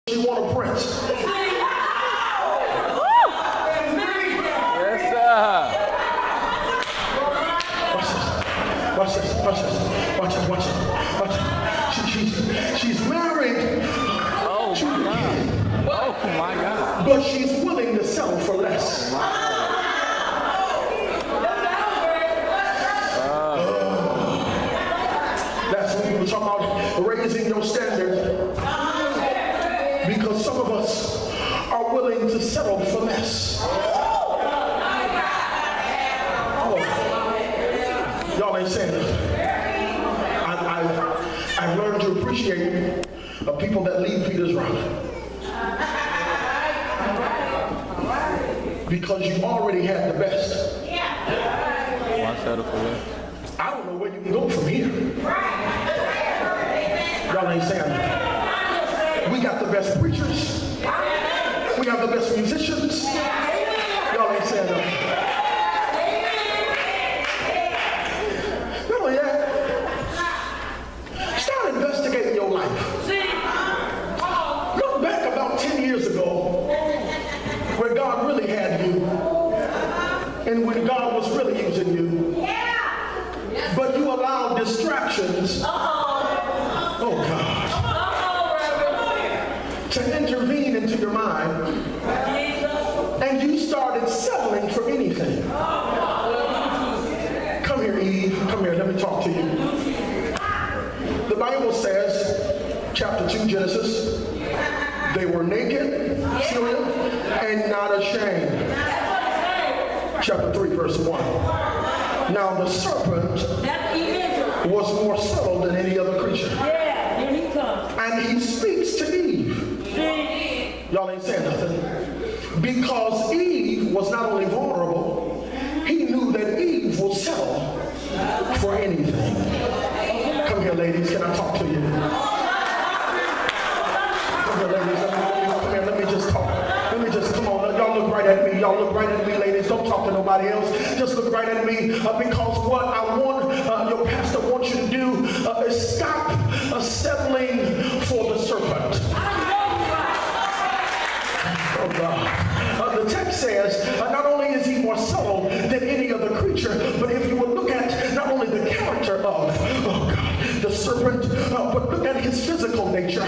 She want a prince. Yes, sir. Watch this. Watch it. She's married. Oh my God. Oh my God. But she's willing to settle for less. That's when we were talking about raising your standard. Because some of us are willing to settle for less. Y'all ain't saying it. I've learned to appreciate people that leave Peter's route. Because you already had the best. Why settle for less? I don't know where you can go from here. Y'all ain't saying it. We got the best preachers. We have the best musicians. Y'all ain't saying that. Not only that, start investigating your life. Look back about 10 years ago where God really had you and when God was really using you. But you allowed distractions, oh God, to intervene into your mind, and you started settling for anything. Come here, Eve. Come here. Let me talk to you. The Bible says, chapter 2, Genesis, they were naked, and not ashamed. Chapter 3, verse 1. Now the serpent was more subtle than any other creature. And he speaks to Eve. Y'all ain't saying nothing. Because Eve was not only vulnerable, he knew that Eve will settle for anything. Come here, ladies. Can I talk to you? Come here, ladies. Come here. Let me just talk. Let me just, come on. Y'all look right at me. Y'all look right at me, ladies. Don't talk to nobody else. Just look right at me. Because what I want, your pastor wants you to do is stop settling for the serpent. Oh, God. The text says, not only is he more subtle than any other creature, but if you would look at not only the character of, oh God, the serpent, but look at his physical nature.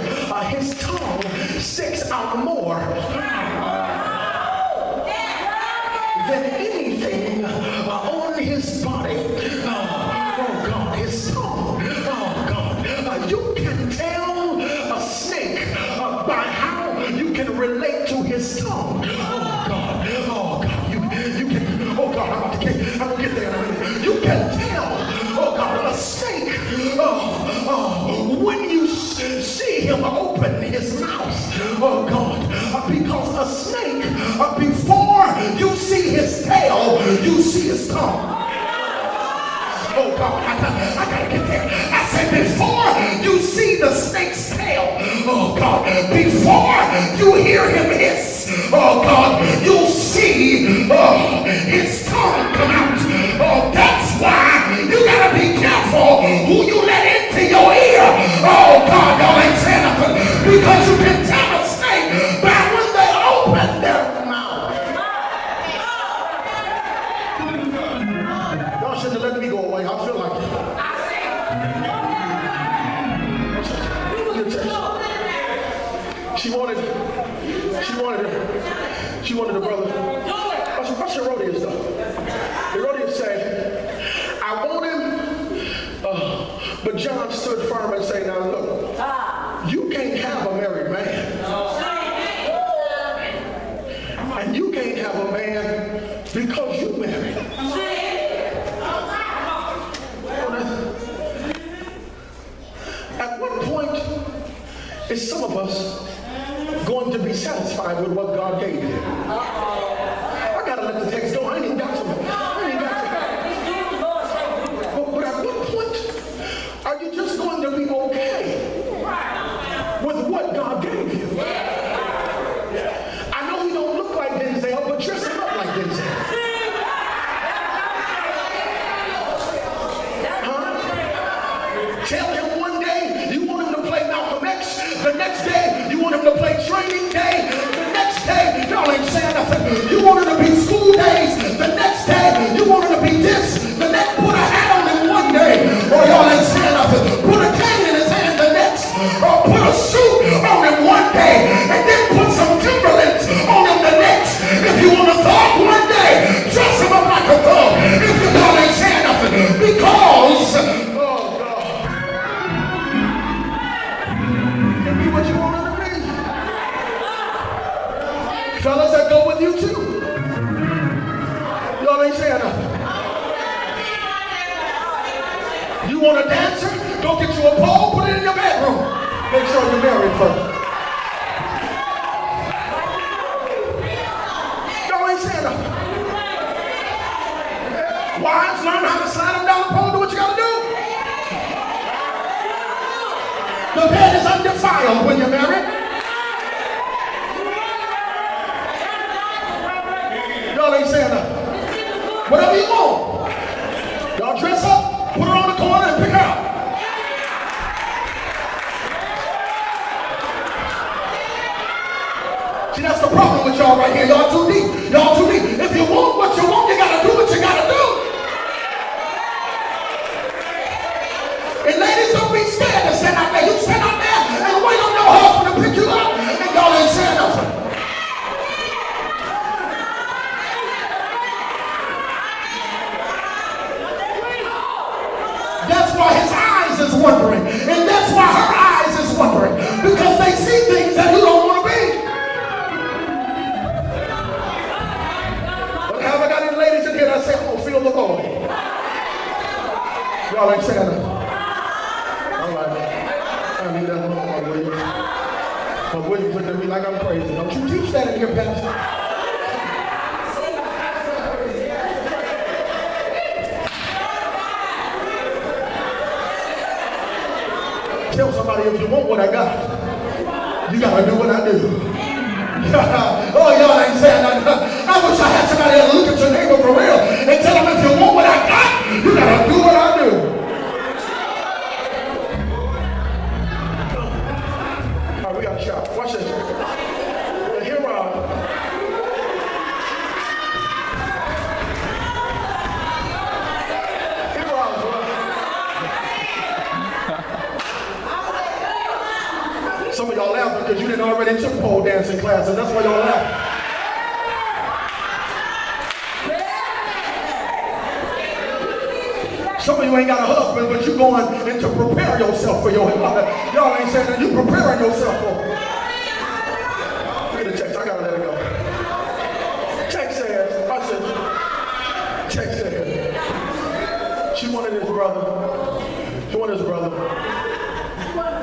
His tongue sticks out more than anything on his body. Oh God, his tongue. Oh God, you can tell a snake by how you can relate to his tongue. Oh God, you can. Oh God, I'm gonna get there in a minute. You can tell. Oh God, a snake. When you see him open his mouth. Oh God, because a snake, before you see his tail, you see his tongue. Oh God, I gotta get there. I said before you see the snake's tail, oh God, before you hear him hiss, oh God, you'll see his tongue come out. Oh, that's why you gotta be careful who you let into your ear. Oh God, y'all ain't saying nothing, because you can tell a snake by when they open their mouth. Y'all shouldn't have let me go away. I feel like it. She wanted a brother. What's Herodias though? Herodias said, I want him, but John stood firm and said, now look, you can't have a married man. And you can't have a man because you married. At what point is some of us going to be satisfied with what God gave you? I gotta let the text go. I ain't even got to. But at what point are you just going to be okay with what God gave you? I know he don't look like Denzel, but dress him up like Denzel. Tell him one day you want him to play Malcolm X, the next day you want him to play Trey. Fellas, that go with you too. Y'all ain't saying nothing. You want a dancer? Go get you a pole, put it in your bedroom. Make sure you're married first. Y'all ain't saying nothing. Wives, learn how to slide them down the pole, do what you gotta do. The bed is undefiled when you're married. Y'all ain't saying nothing. Whatever you want. Y'all dress up, put her on the corner and pick her up. See, that's the problem with y'all right here. Y'all too deep. Y'all too deep. If you want what you want, you gotta do what you gotta do. And ladies, don't be scared to stand out there. You stand out there and wait on your husband to pick you up, and y'all ain't saying nothing. That's why his eyes is wondering, and that's why her eyes is wondering, because they see things that you don't want to be. But have I got any ladies in here that say, "Oh, feel the Lord"? Y'all ain't saying nothing. All right, I need that one more, Williams. But Williams looked at me like I'm crazy. Don't you teach that in here, Pastor? Tell somebody, if you want what I got, you gotta do what I do. Oh, y'all ain't saying nothing. I wish I had somebody that look at your neighbor for real and tell them, if you want what I got, you gotta do what I do. All right, we gotta shout. Watch this. Here some of y'all laughing because you didn't already took pole dancing class, and that's why y'all laughing. Some of you ain't got a husband, but you going in to prepare yourself for your husband. Y'all ain't saying that. You preparing yourself for it. Look at the text. I gotta let it go. Text says, I said, text says, she wanted his brother. She wanted his brother.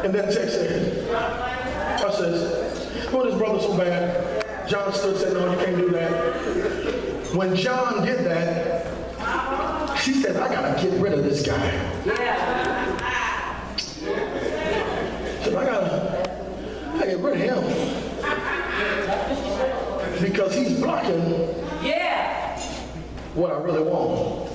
And then text says, I says, I want his brother so bad. John stood and said, no, you can't do that. When John did that, she said, I gotta get rid of this guy. She said, I gotta get rid of him. Because he's blocking what I really want.